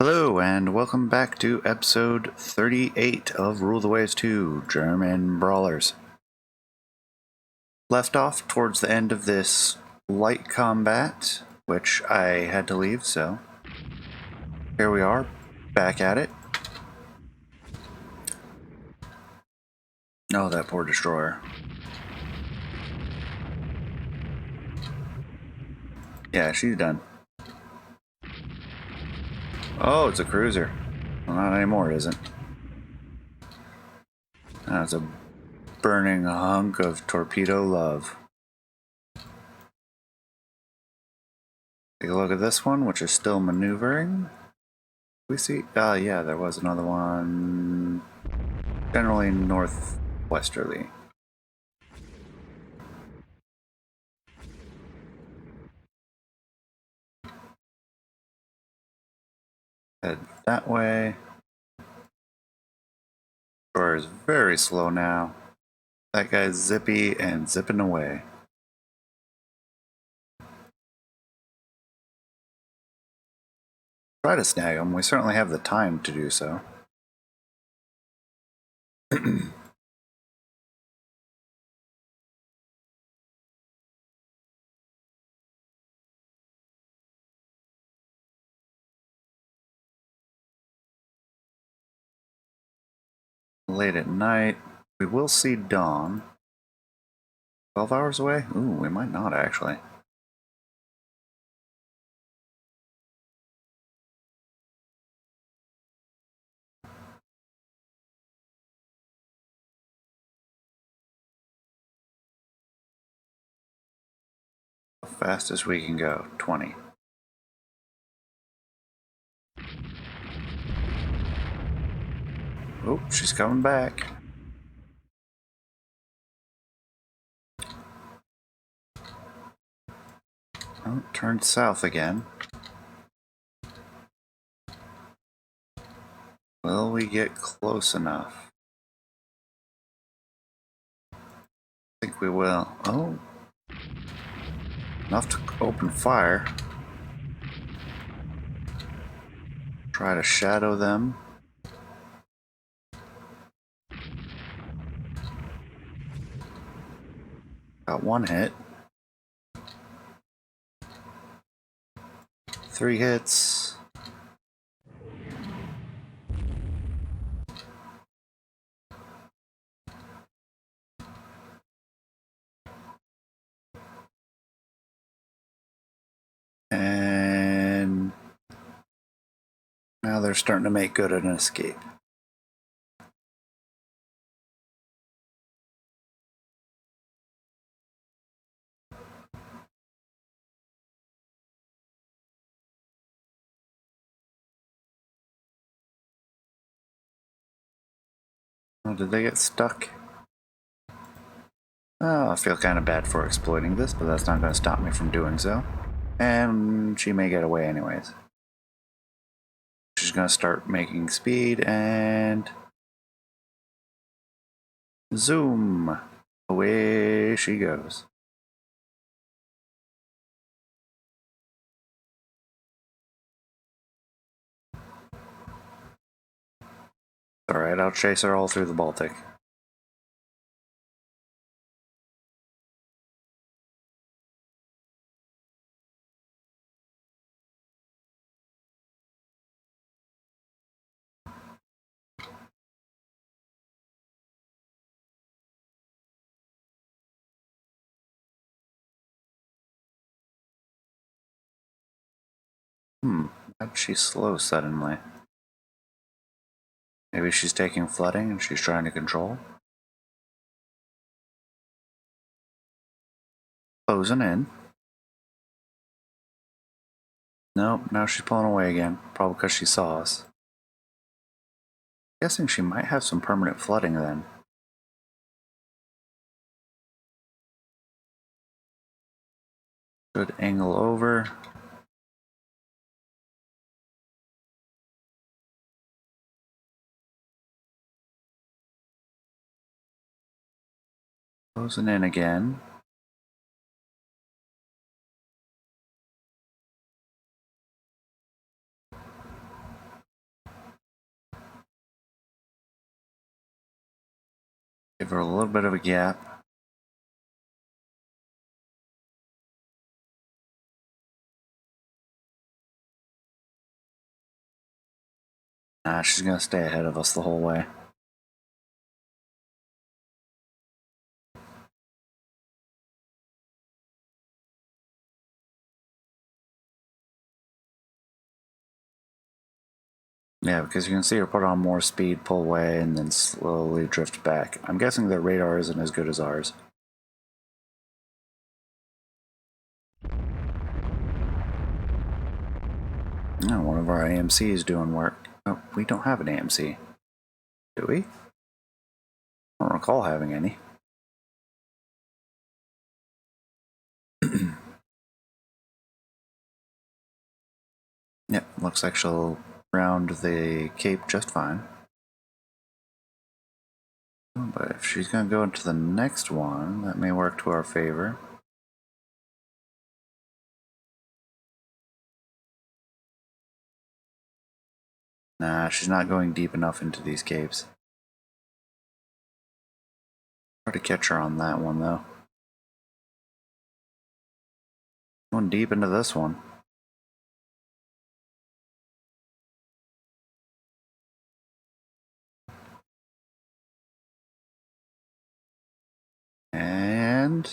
Hello and welcome back to episode 38 of Rule the Waves 2 German Brawlers. Left off towards the end of this light combat, which I had to leave, so here we are, back at it. Oh, that poor destroyer. Yeah, she's done. Oh, it's a cruiser. Well, not anymore, it isn't. That's a burning hunk of torpedo love. Take a look at this one, which is still maneuvering. We see, yeah, there was another one, generally northwesterly. Head that way. Destroyer is very slow now. That guy's zippy and zipping away. Try to snag him. We certainly have the time to do so. Late at night, we will see dawn. 12 hours away? Ooh, we might not actually. The fastest we can go, 20. Oh, she's coming back. Oh, turned south again. Will we get close enough? I think we will. Oh. Enough to open fire. Try to shadow them. Got one hit. 3 hits. And now they're starting to make good an escape. Oh, did they get stuck? Oh, I feel kind of bad for exploiting this, but that's not going to stop me from doing so. And she may get away anyways. She's going to start making speed and... zoom! Away she goes. Alright, I'll chase her all through the Baltic. Why did she slow suddenly? Maybe she's taking flooding and she's trying to control? Closing in. Nope, now she's pulling away again. Probably because she saw us. Guessing she might have some permanent flooding then. Good angle over. Closing in again. Give her a little bit of a gap. Nah, she's gonna stay ahead of us the whole way. Yeah, because you can see her put on more speed, pull away, and then slowly drift back. I'm guessing their radar isn't as good as ours. No, one of our AMC is doing work. Oh, we don't have an AMC. Do we? I don't recall having any. Yep, looks like she'll round the cape just fine. But if she's going to go into the next one, that may work to our favor. Nah, she's not going deep enough into these capes. Try to catch her on that one, though. Going deep into this one. And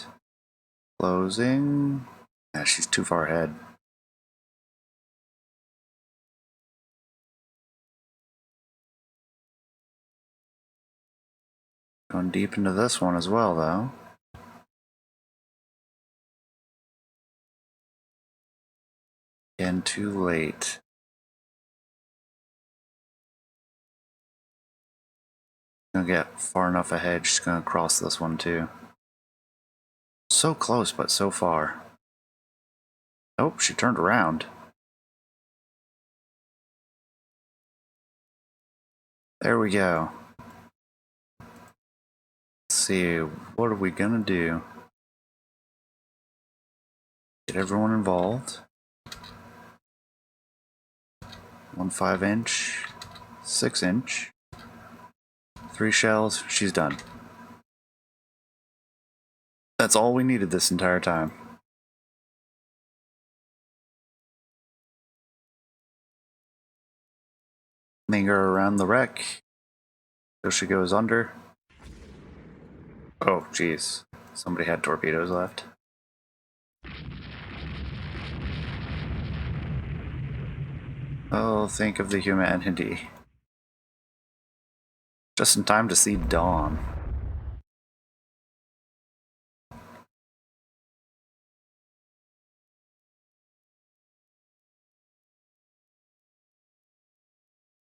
closing. Yeah, she's too far ahead. Going deep into this one as well, though. Again, too late. Gonna get far enough ahead, she's gonna cross this one too. So close, but so far. Oh, she turned around. There we go. Let's see, what are we gonna do? Get everyone involved. 1 5-inch, 6-inch, 3 shells, she's done. That's all we needed this entire time. Linger around the wreck. So she goes under. Oh, jeez. Somebody had torpedoes left. Oh, think of the humanity. Just in time to see dawn.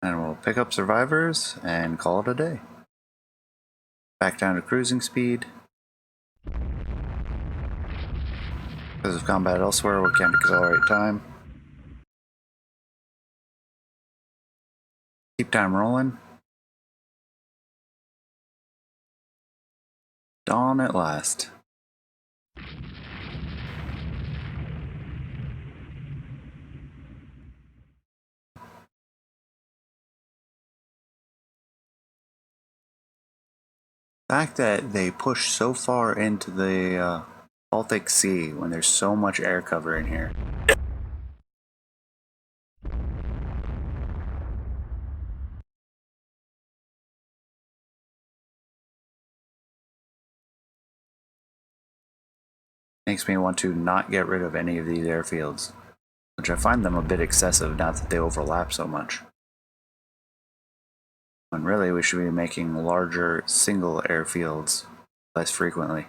And we'll pick up survivors and call it a day. Back down to cruising speed. Because of combat elsewhere, we can't accelerate time. Keep time rolling. Dawn at last. The fact that they push so far into the Baltic Sea when there's so much air cover in here. Makes me want to not get rid of any of these airfields, which I find them a bit excessive now that they overlap so much. When really we should be making larger single airfields less frequently.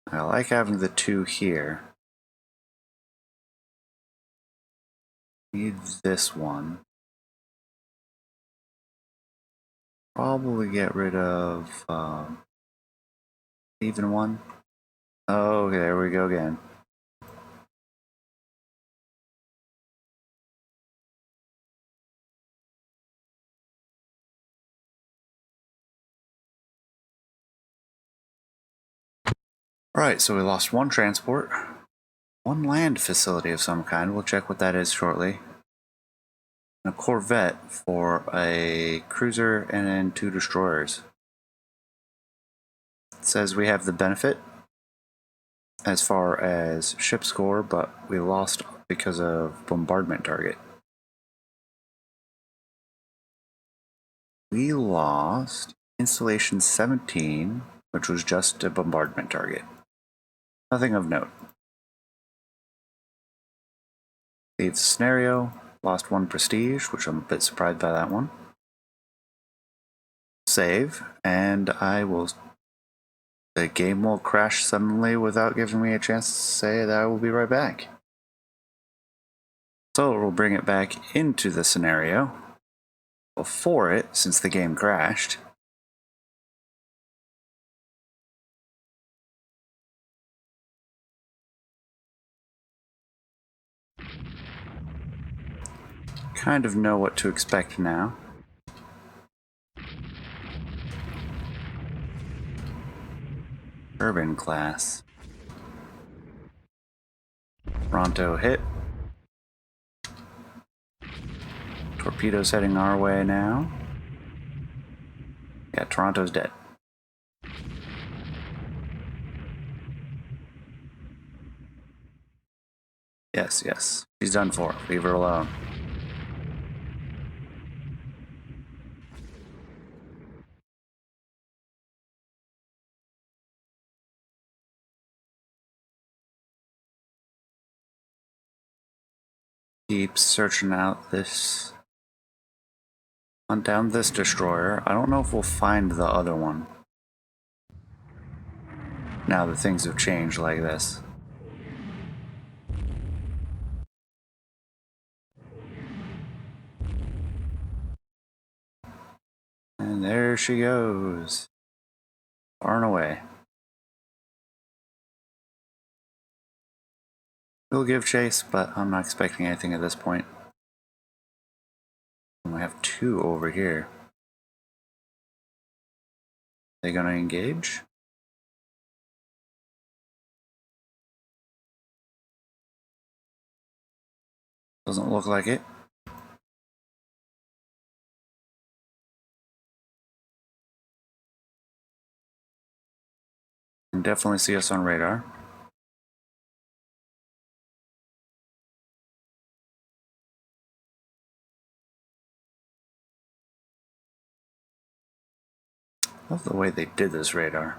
I like having the 2 here. Need this one. Probably get rid of even one. Oh, okay, there we go again. Alright, so we lost 1 transport. One land facility of some kind. We'll check what that is shortly. And a corvette for a cruiser and then 2 destroyers. It says we have the benefit as far as ship score, but we lost because of bombardment target. We lost installation 17, which was just a bombardment target. Nothing of note. Leave the scenario. Lost 1 prestige, which I'm a bit surprised by that one. Save, and the game will crash suddenly without giving me a chance to say that I will be right back. So we'll bring it back into the scenario before it, since the game crashed. Kind of know what to expect now. Urban class. Toronto hit. Torpedoes heading our way now. Yeah, Toronto's dead. Yes, yes. She's done for. Leave her alone. Keep searching out this... Hunt down this destroyer. I don't know if we'll find the other one. Now that things have changed like this. And there she goes. Far and away. We'll give chase, but I'm not expecting anything at this point. And we have 2 over here. They gonna engage? Doesn't look like it. Can definitely see us on radar. Love the way they did this radar.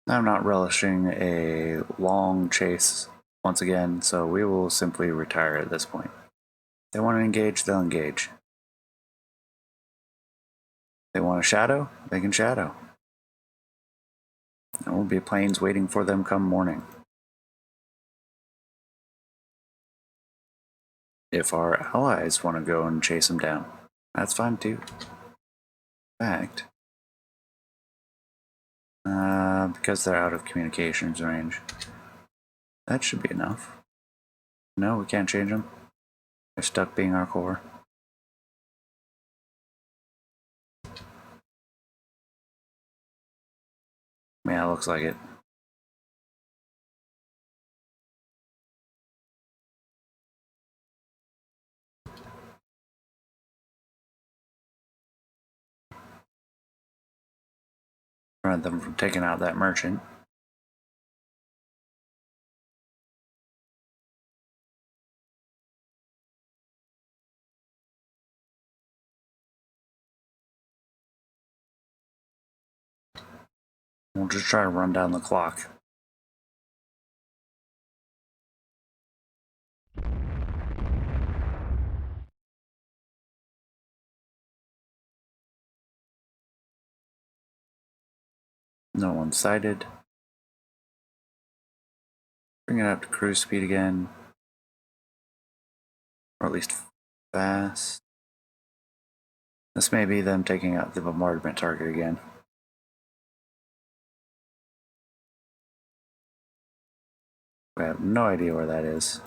I'm not relishing a long chase once again, so we will simply retire at this point. If they want to engage, they'll engage. If they want to shadow, they can shadow. There will be planes waiting for them come morning. If our allies want to go and chase them down, that's fine too. In fact, because they're out of communications range, that should be enough. No, we can't change them. They're stuck being our core. Yeah, it looks like it. Prevent them from taking out that merchant. We'll just try to run down the clock. No one sighted. Bring it up to cruise speed again. Or at least fast. This may be them taking out the bombardment target again. We have no idea where that is.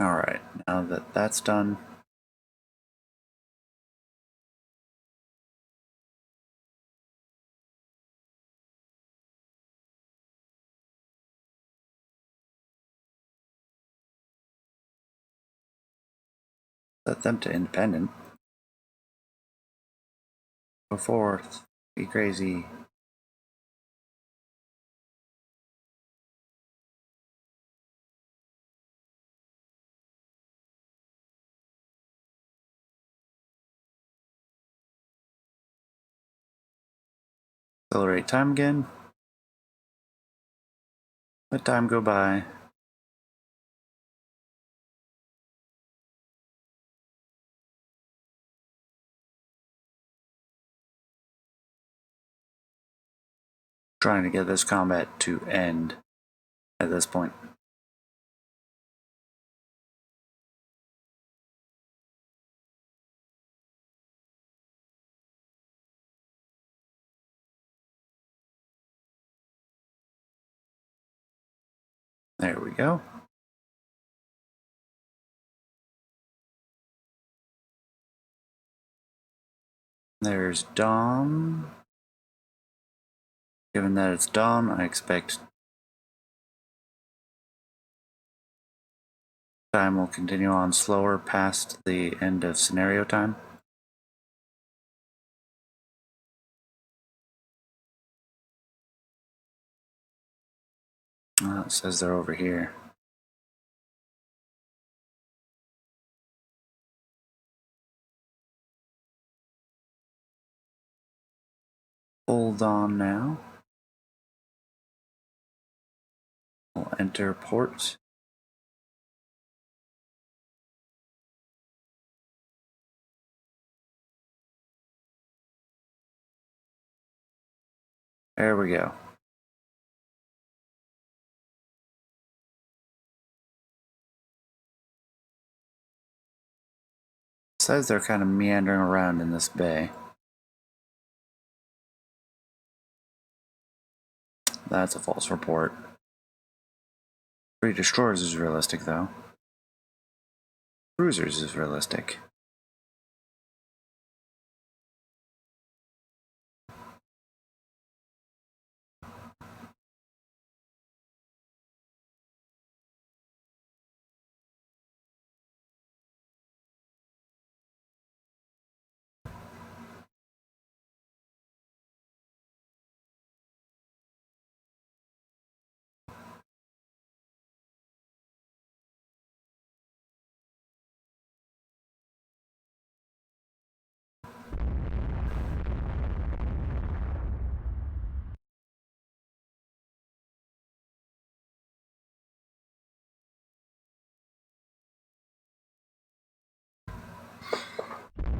Alright, now that that's done, set them to independent. Go forth, be crazy. Accelerate time again. Let time go by. Trying to get this combat to end at this point. There we go. There's dawn. Given that it's dawn, I expect time will continue on slower past the end of scenario time. It says they're over here. Hold on now. We'll enter port. There we go. It says they're kind of meandering around in this bay. That's a false report. 3 destroyers is realistic though. Cruisers is realistic.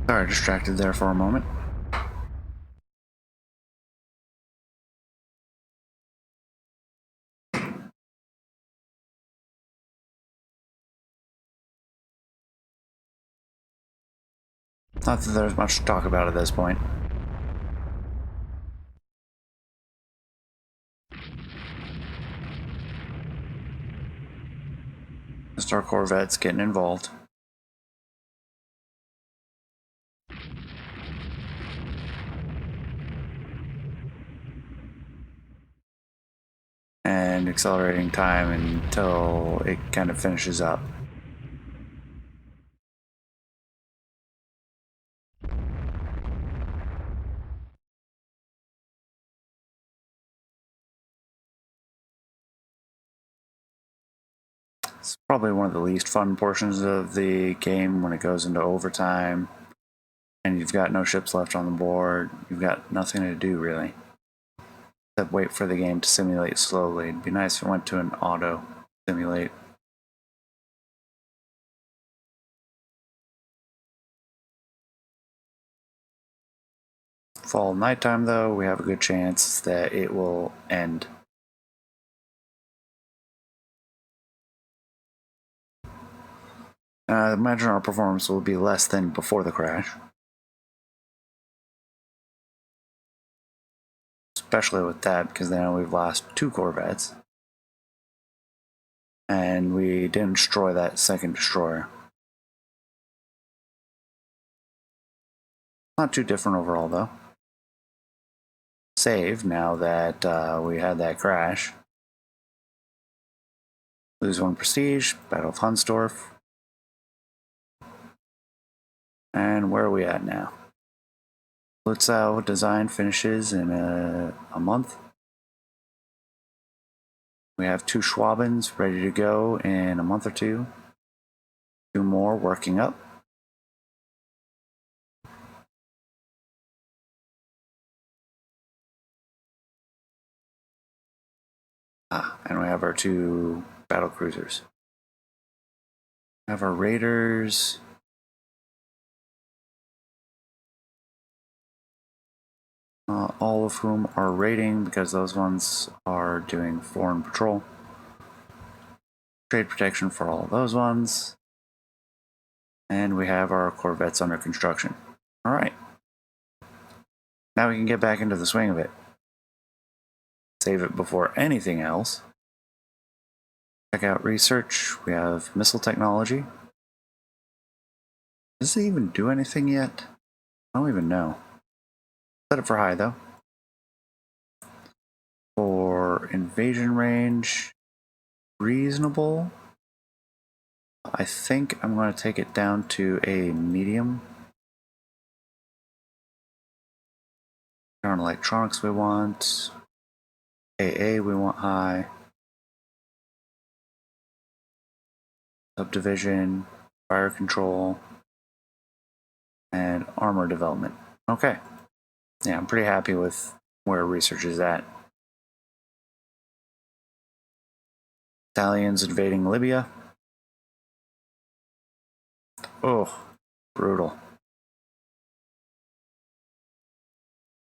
Sorry, distracted there for a moment. Not that there's much to talk about at this point. The Star Corvette's getting involved. And accelerating time until it kind of finishes up. It's probably one of the least fun portions of the game when it goes into overtime and you've got no ships left on the board. You've got nothing to do really except wait for the game to simulate slowly. It'd be nice if it went to an auto simulate. Fall nighttime though, we have a good chance that it will end. I imagine our performance will be less than before the crash. Especially with that, because now we've lost 2 corvettes. And we didn't destroy that second destroyer. Not too different overall, though. Save now that we had that crash. Lose 1 prestige, Battle of Hunsdorf. And where are we at now? Blitz Drache design finishes in a month. We have 2 Schwabens ready to go in a month or 2. 2 more working up. And we have our 2 battle cruisers. We have our raiders. All of whom are raiding because those ones are doing foreign patrol. Trade protection for all of those ones. And we have our corvettes under construction. Alright. Now we can get back into the swing of it. Save it before anything else. Check out research. We have missile technology. Does it even do anything yet? I don't even know. Set it for high though. For invasion range, reasonable. I think I'm going to take it down to a medium. Current electronics we want. AA we want high. Subdivision, fire control, and armor development. Okay. Yeah, I'm pretty happy with where research is at. Italians invading Libya. Oh, brutal.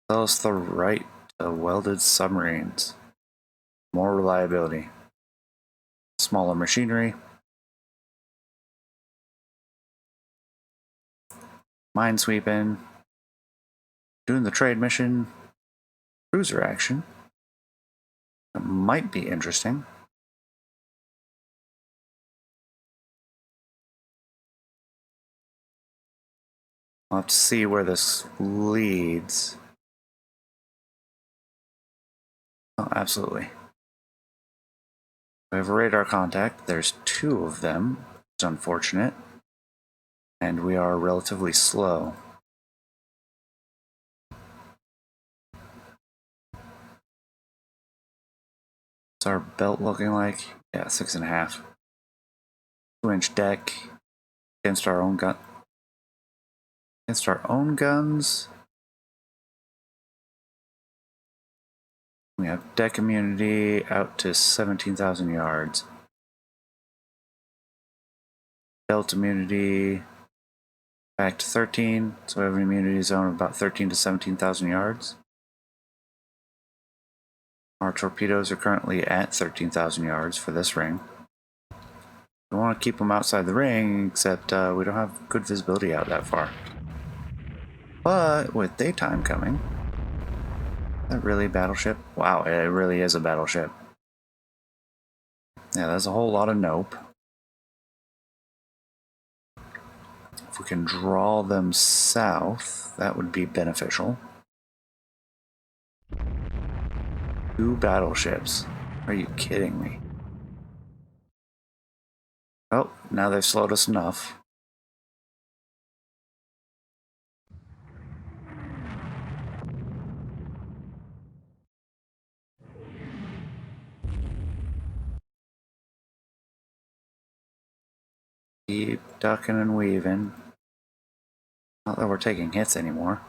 Tell us the right to welded submarines. More reliability. Smaller machinery. Minesweeping. Doing the trade mission. Cruiser action. That might be interesting. I'll have to see where this leads. Oh, absolutely. We have a radar contact. There's 2 of them. It's unfortunate. And we are relatively slow. What's our belt looking like? Yeah, 6.5. 2-inch deck against our own gun. Against our own guns. We have deck immunity out to 17,000 yards. Belt immunity back to 13, so we have an immunity zone of about 13 to 17,000 yards. Our torpedoes are currently at 13,000 yards for this ring. We want to keep them outside the ring, except we don't have good visibility out that far. But with daytime coming, is that really a battleship? Wow, it really is a battleship. Yeah, that's a whole lot of nope. If we can draw them south, that would be beneficial. 2 battleships. Are you kidding me? Oh, now they've slowed us enough. Keep ducking and weaving. Not that we're taking hits anymore.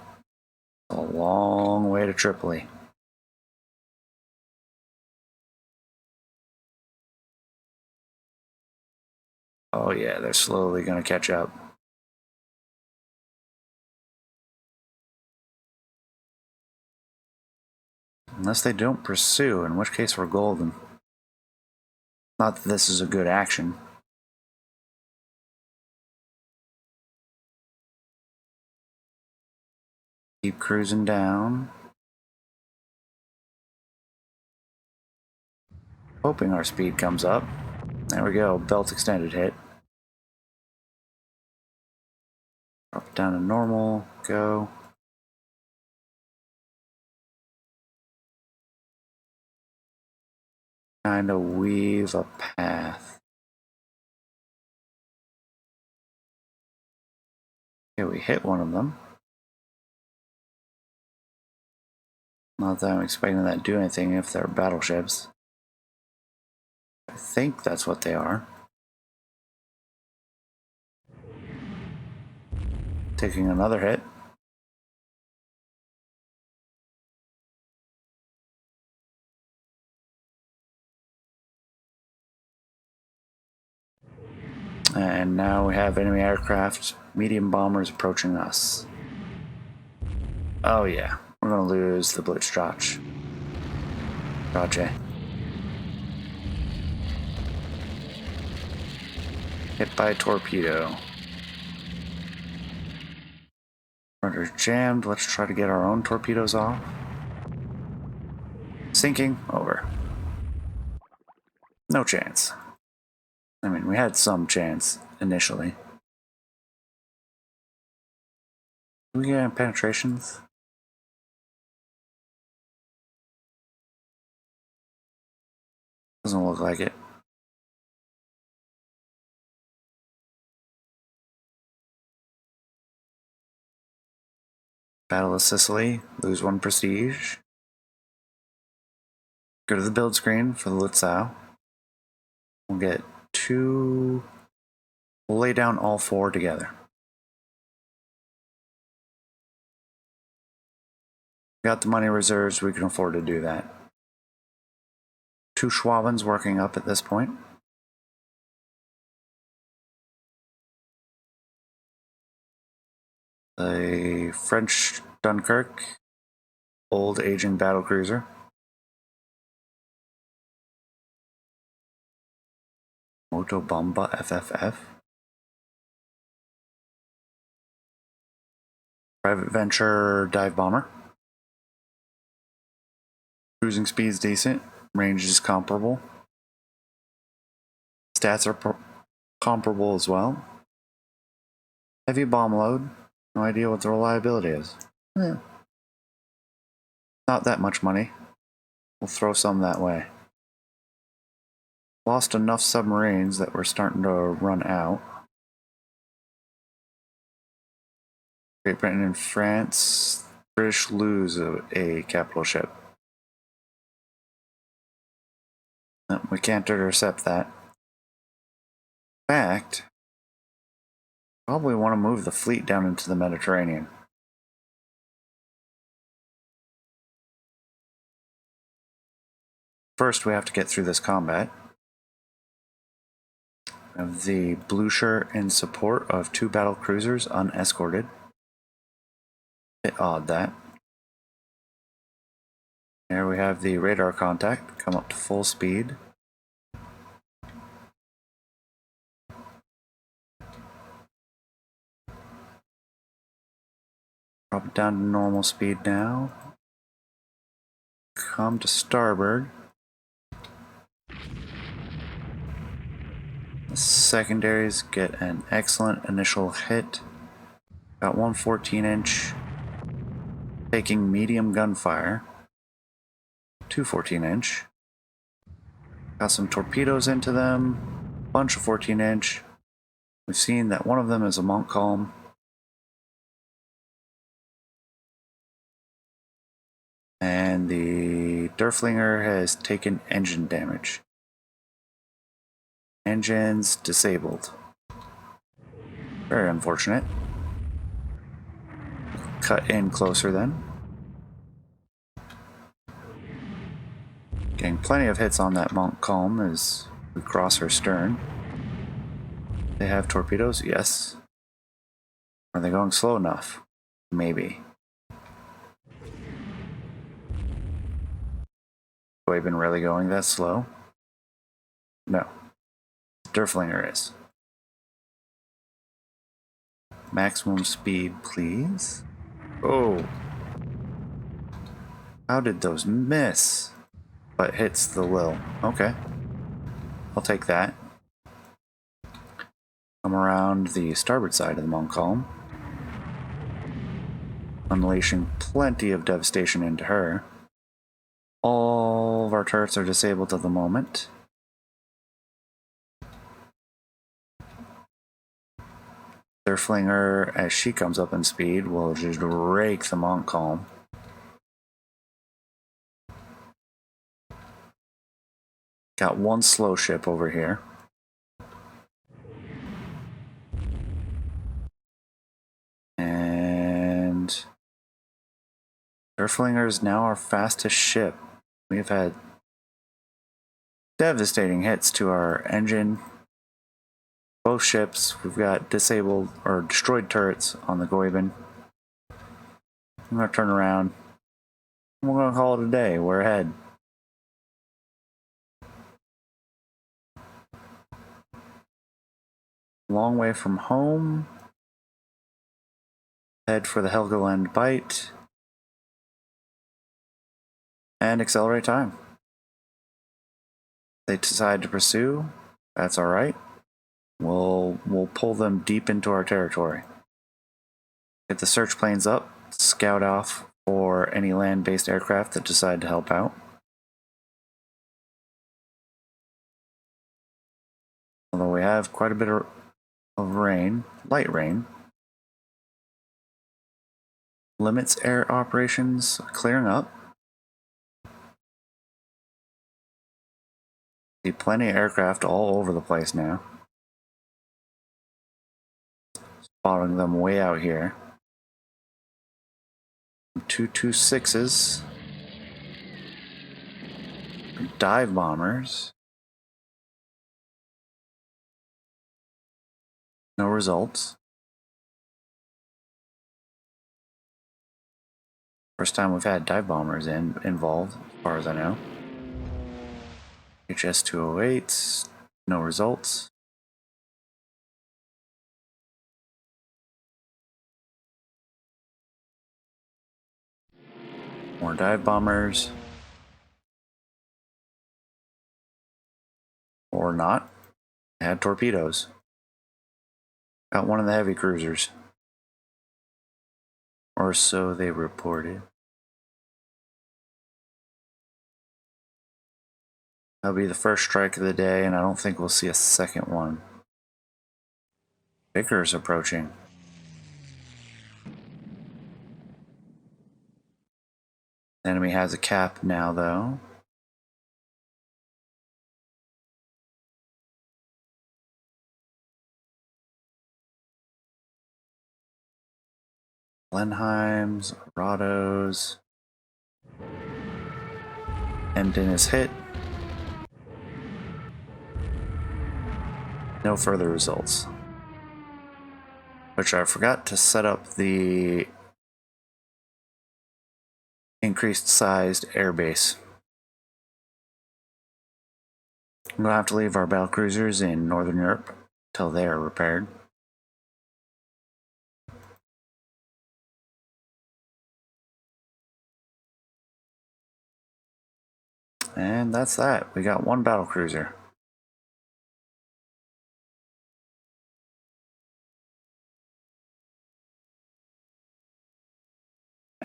It's a long way to Tripoli. Oh yeah, they're slowly gonna catch up. Unless they don't pursue, in which case we're golden. Not that this is a good action. Keep cruising down. Hoping our speed comes up. There we go, belt extended hit. Drop it down to normal, go. Kind of weave a path. Okay, we hit one of them. Not that I'm expecting that to do anything if they're battleships. I think that's what they are. Taking another hit. And now we have enemy aircraft, medium bombers approaching us. Oh yeah, we're gonna lose the Blitz Drache. Drache. Hit by a torpedo. Rudder's jammed. Let's try to get our own torpedoes off. Sinking. Over. No chance. I mean, we had some chance initially. Do we get any penetrations? Doesn't look like it. Battle of Sicily, lose 1 prestige. Go to the build screen for the Lutzow. We'll get 2. We'll lay down all 4 together. Got the money reserves, we can afford to do that. 2 Schwabens working up at this point. A French Dunkirk, old aging battlecruiser. Motobomba FFF. Private Venture dive bomber. Cruising speed's decent, range is comparable. Stats are comparable as well. Heavy bomb load. No idea what the reliability is. Not that much money. We'll throw some that way. Lost enough submarines that we're starting to run out. Great Britain and France. British lose a capital ship. No, we can't intercept that. In fact, probably want to move the fleet down into the Mediterranean. First, we have to get through this combat. We have the Blue Shirt in support of 2 battle cruisers unescorted. Bit odd that. There we have the radar contact, come up to full speed. Drop it down to normal speed now. Come to starboard. The secondaries get an excellent initial hit. Got 1 14-inch. Taking medium gunfire. 2 14-inch. Got some torpedoes into them. Bunch of 14-inch. We've seen that one of them is a Montcalm. And the Derflinger has taken engine damage. Engines disabled. Very unfortunate. Cut in closer then. Getting plenty of hits on that Montcalm as we cross her stern. They have torpedoes? Yes. Are they going slow enough? Maybe. Have I been really going that slow? No. Derflinger is. Maximum speed, please. Oh. How did those miss? But hits the Lil. Okay. I'll take that. around the starboard side of the Monk column, unleashing plenty of devastation into her. All of our turrets are disabled at the moment. Their flinger, as she comes up in speed, will just rake the Monk column. Got one slow ship over here. And their flinger is now our fastest ship. We've had devastating hits to our engine. Both ships, we've got disabled or destroyed turrets on the Goiben. I'm going to turn around. We're going to call it a day. We're ahead. Long way from home. Head for the Helgoland Bite. And accelerate time. They decide to pursue. That's alright. We'll pull them deep into our territory. Get the search planes up. Scout off for any land-based aircraft that decide to help out. Although we have quite a bit of rain, light rain. Limits air operations clearing up. See plenty of aircraft all over the place now. Spotting them way out here. 226s. Dive bombers. No results. First time we've had dive bombers involved, as far as I know. HS-208s, no results. More dive bombers. Or not. They had torpedoes. Got one of the heavy cruisers. Or so they reported. That'll be the first strike of the day, and I don't think we'll see a second one. Vickers approaching. The enemy has a cap now, though. Blenheims, Arados. Emden is hit. No further results. Which I forgot to set up the increased sized airbase. I'm going to have to leave our battle cruisers in Northern Europe till they are repaired. And that's that. We got one battle cruiser.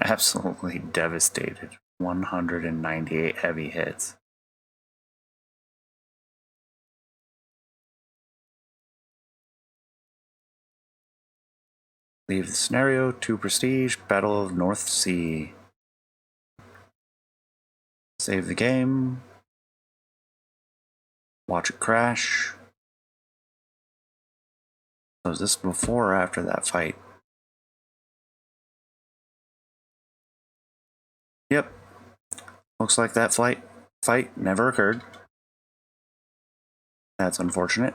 Absolutely devastated. 198 heavy hits. Leave the scenario, 2 prestige, Battle of North Sea. Save the game. Watch it crash. Was this before or after that fight? Yep. Looks like that fight never occurred. That's unfortunate.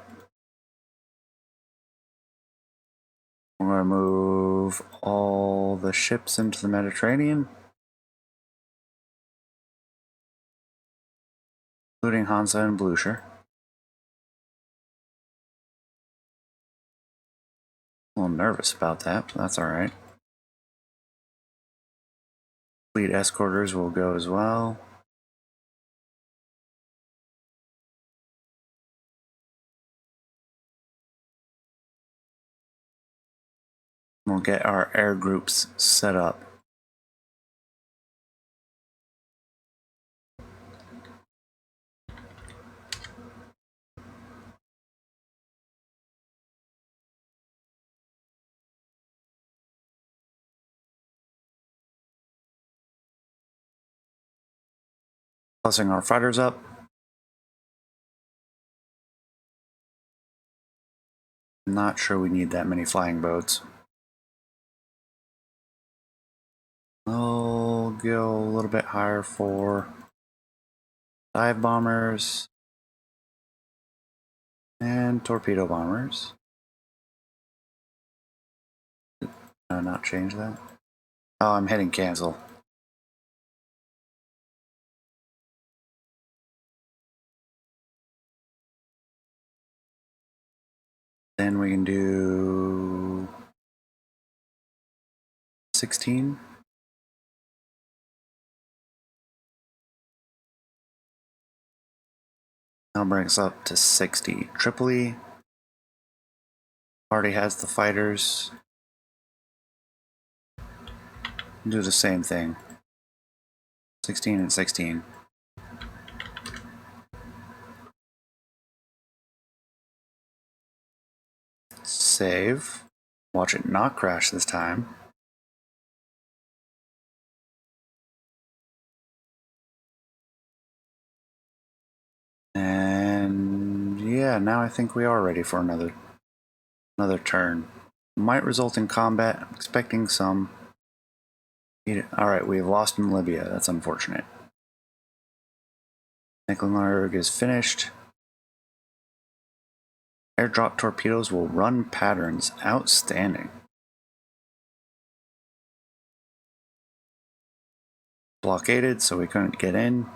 We're going to move all the ships into the Mediterranean, including Hansa and Blucher. A little nervous about that, but that's alright. Fleet escorters will go as well. We'll get our air groups set up. Plussing our fighters up. Not sure we need that many flying boats. I'll go a little bit higher for dive bombers and torpedo bombers. Not change that. Oh, I'm hitting cancel. Then we can do 16. That'll bring us up to 60. Tripoli already has the fighters. Do the same thing. 16 and 16. Save. Watch it not crash this time. And yeah, now I think we are ready for another turn. Might result in combat. I'm expecting some. Alright, we've lost in Libya. That's unfortunate. Mecklenburg is finished. Airdrop torpedoes will run patterns. Outstanding. Blockaded, so we couldn't get in.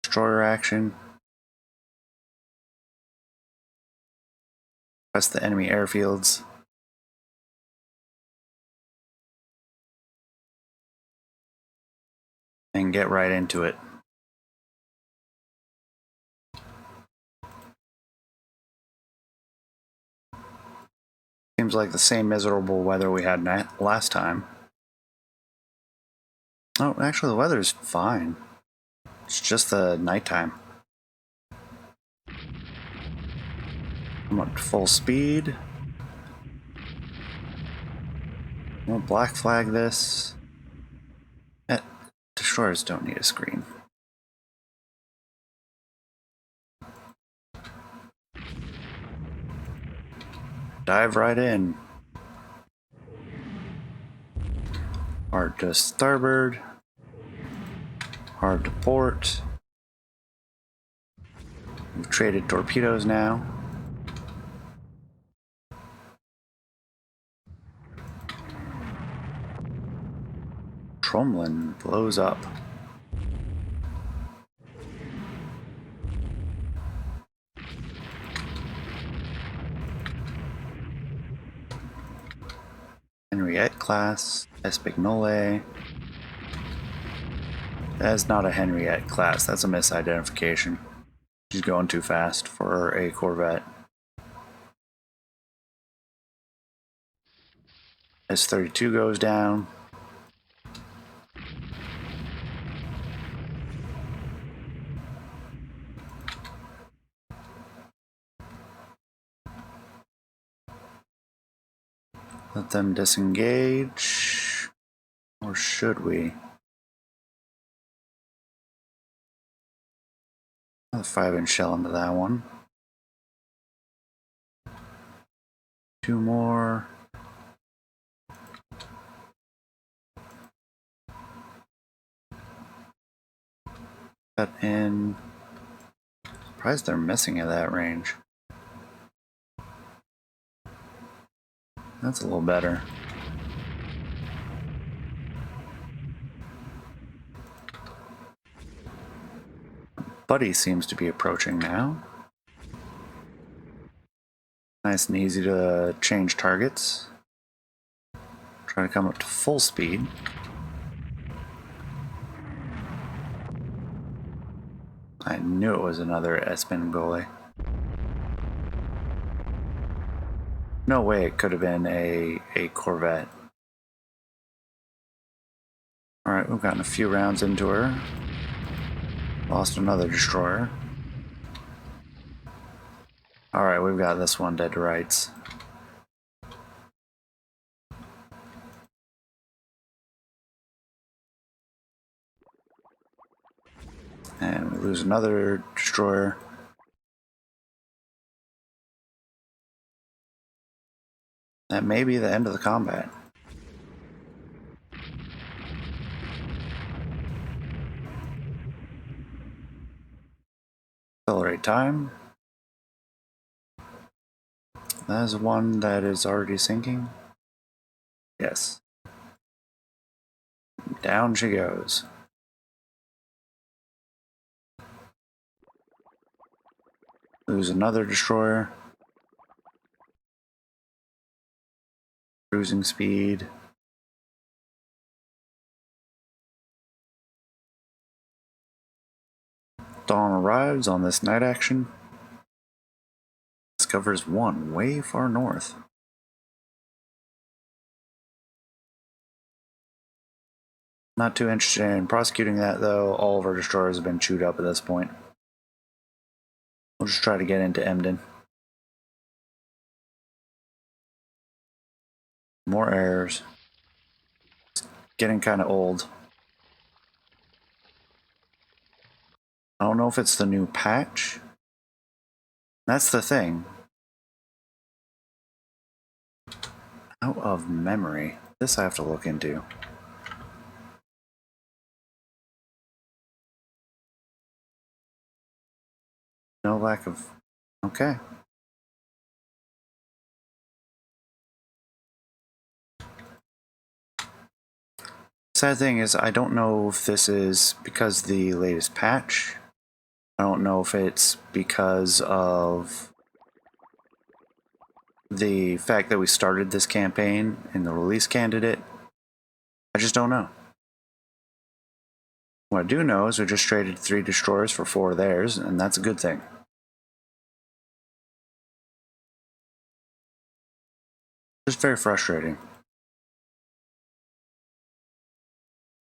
Destroyer action. Press the enemy airfields. And get right into it. Seems like the same miserable weather we had last time. Oh, actually the weather's fine. It's just the nighttime. I'm up to full speed. We'll black flag this. Destroyers don't need a screen. Dive right in. Hard to starboard. Hard to port. We've traded torpedoes now. Tromlin blows up. Henriette class, Espignole. That's not a Henriette class, that's a misidentification. She's going too fast for a Corvette. S-32 goes down. Let them disengage. Or should we? A 5-inch shell into that one. 2 more. Cut in. Surprised they're missing at that range. That's a little better. Buddy seems to be approaching now. Nice and easy to change targets. Try to come up to full speed. I knew it was another Espingole. No way it could have been a Corvette. Alright, we've gotten a few rounds into her. Lost another destroyer. Alright, we've got this one dead to rights. And we lose another destroyer. That may be the end of the combat. Accelerate time. That is one that is already sinking. Yes. Down she goes. Lose another destroyer. Cruising speed. Dawn arrives on this night action. Discovers one way far north. Not too interested in prosecuting that though. All of our destroyers have been chewed up at this point. We'll just try to get into Emden. More errors. It's getting kind of old. I don't know if it's the new patch. That's the thing. Out of memory. This I have to look into. No lack of... Okay. Sad thing is, I don't know if this is because of the latest patch. I don't know if it's because of the fact that we started this campaign in the release candidate. I just don't know. What I do know is we just traded 3 destroyers for 4 of theirs, and that's a good thing. Just very frustrating.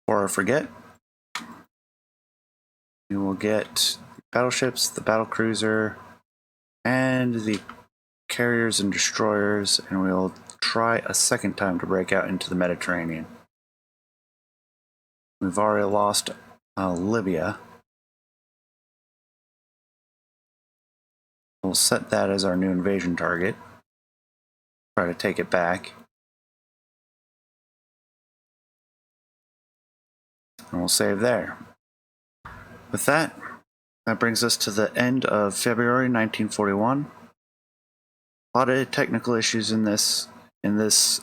Before I forget, we will get the battleships, the battlecruiser, and the carriers and destroyers, and we'll try a second time to break out into the Mediterranean. We've already lost Libya. We'll set that as our new invasion target. Try to take it back. And we'll save there. With that, that brings us to the end of February 1941. A lot of technical issues in this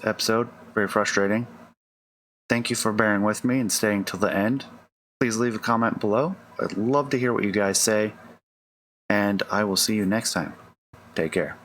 episode. Very frustrating. Thank you for bearing with me and staying till the end. Please leave a comment below. I'd love to hear what you guys say. And I will see you next time. Take care.